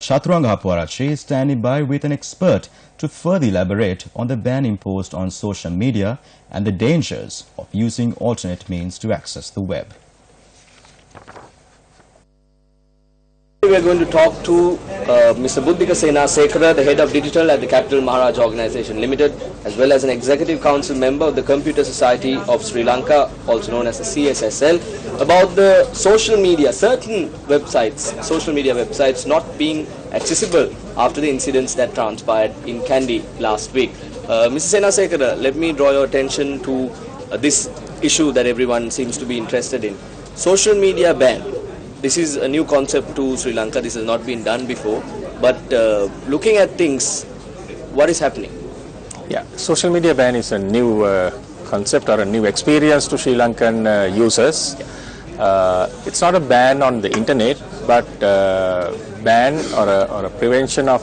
Chaturang Hapwarache is standing by with an expert to further elaborate on the ban imposed on social media and the dangers of using alternate means to access the web. We are going to talk to Mr. Buddhika Senasekara, the head of digital at the Capital Maharaj Organisation Limited, as well as an executive council member of the Computer Society of Sri Lanka, also known as the CSSL, about the social media, certain websites, social media websites not being accessible after the incidents that transpired in Kandy last week. Mr. Senasekara, let me draw your attention to this issue that everyone seems to be interested in. Social media ban. This is a new concept to Sri Lanka. This has not been done before. But looking at things, what is happening? Yeah, social media ban is a new concept or a new experience to Sri Lankan users. It's not a ban on the internet, but ban or a prevention of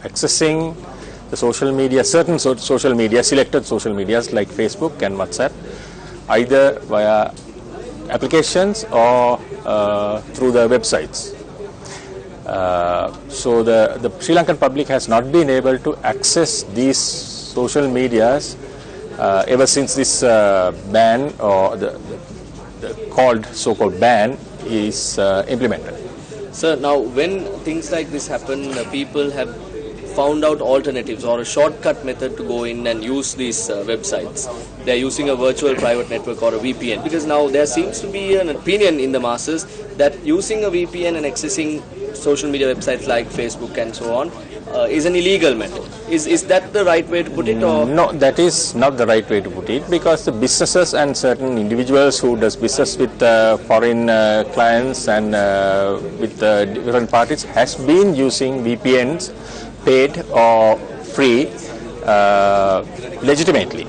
accessing the social media, certain social media, selected social medias like Facebook and WhatsApp, either via applications or through the websites. So the Sri Lankan public has not been able to access these social medias ever since this ban or the so-called ban is implemented. Sir, now when things like this happen, people have found out alternatives or a shortcut method to go in and use these websites. They are using a virtual private network or a VPN, because now there seems to be an opinion in the masses that using a VPN and accessing social media websites like Facebook and so on is an illegal method. Is that the right way to put it? Or? No, that is not the right way to put it, because the businesses and certain individuals who does business with foreign clients and with different parties has been using VPNs, paid or free, legitimately.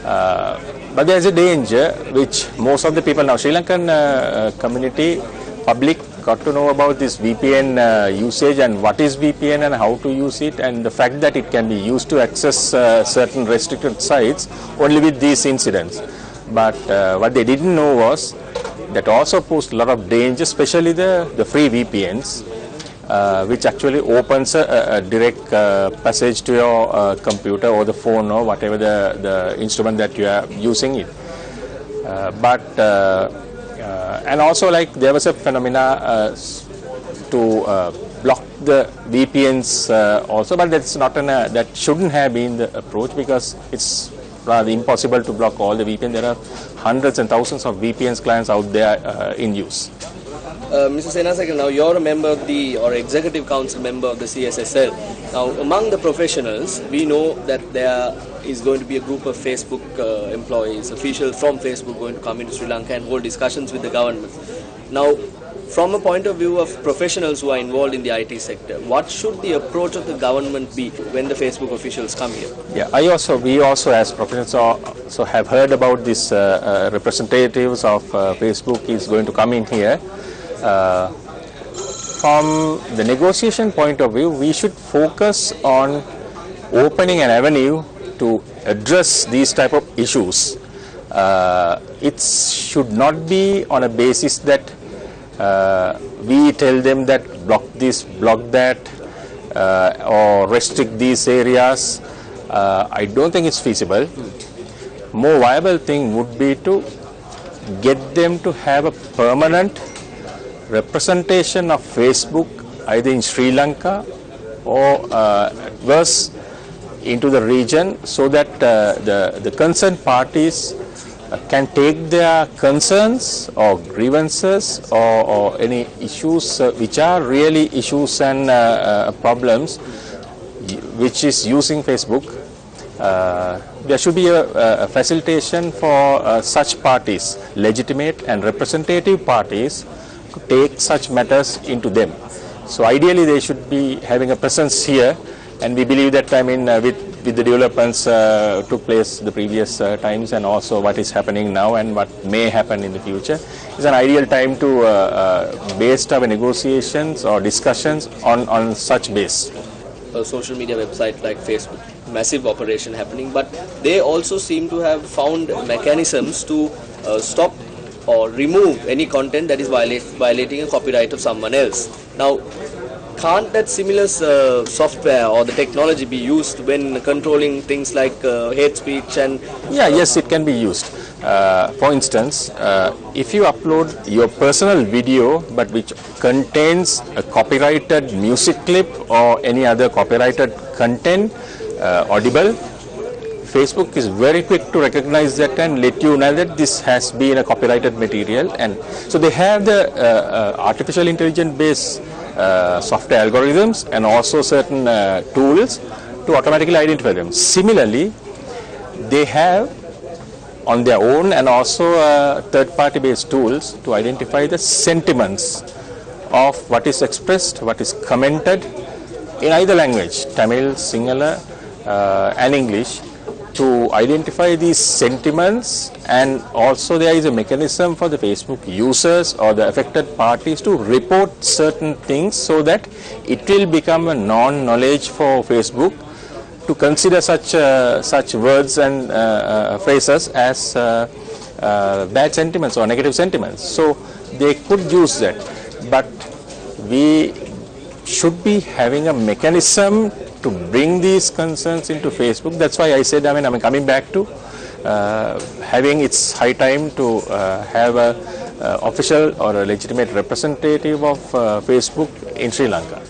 But there is a danger which most of the people now, Sri Lankan community, public got to know about this VPN usage and what is VPN and how to use it, and the fact that it can be used to access certain restricted sites only with these incidents. But what they didn't know was that also posed a lot of danger, especially the free VPNs, which actually opens a direct passage to your computer or the phone or whatever the instrument that you are using it. And also, like, there was a phenomena to block the VPNs also, but that's not that shouldn't have been the approach, because it's rather impossible to block all the VPN. There are hundreds and thousands of VPNs clients out there in use. Mr. Senasekara, now you're a member of or executive council member of the CSSL. Now, among the professionals, we know that there is going to be a group of Facebook employees, officials from Facebook going to come into Sri Lanka and hold discussions with the government. Now, from a point of view of professionals who are involved in the IT sector, what should the approach of the government be when the Facebook officials come here? Yeah, we also as professionals so have heard about this representatives of Facebook is going to come in here. From the negotiation point of view, we should focus on opening an avenue to address these type of issues. It should not be on a basis that we tell them that block this, block that, or restrict these areas. I don't think it's feasible. More viable thing would be to get them to have a permanent representation of Facebook either in Sri Lanka or worse into the region, so that the concerned parties can take their concerns or grievances or any issues which are really issues and problems which is using Facebook. There should be a facilitation for such parties, legitimate and representative parties, to take such matters into them. So ideally they should be having a presence here, and we believe that, with the developments took place the previous times and also what is happening now and what may happen in the future, is an ideal time to base our negotiations or discussions on such base. A social media website like Facebook, massive operation happening, but they also seem to have found mechanisms to stop or remove any content that is violating a copyright of someone else. Now, can't that similar software or the technology be used when controlling things like hate speech and... Yeah, yes, it can be used. For instance, if you upload your personal video but which contains a copyrighted music clip or any other copyrighted content, audible, Facebook is very quick to recognize that and let you know that this has been a copyrighted material. And so they have the artificial intelligence based software algorithms and also certain tools to automatically identify them. Similarly, they have on their own and also third-party based tools to identify the sentiments of what is expressed, what is commented in either language, Tamil, Sinhala and English, to identify these sentiments. And also there is a mechanism for the Facebook users or the affected parties to report certain things so that it will become a non-knowledge for Facebook to consider such words and phrases as bad sentiments or negative sentiments. So they could use that, but we should be having a mechanism to bring these concerns into Facebook. That's why I said, I'm coming back to having it's high time to have a official or a legitimate representative of Facebook in Sri Lanka.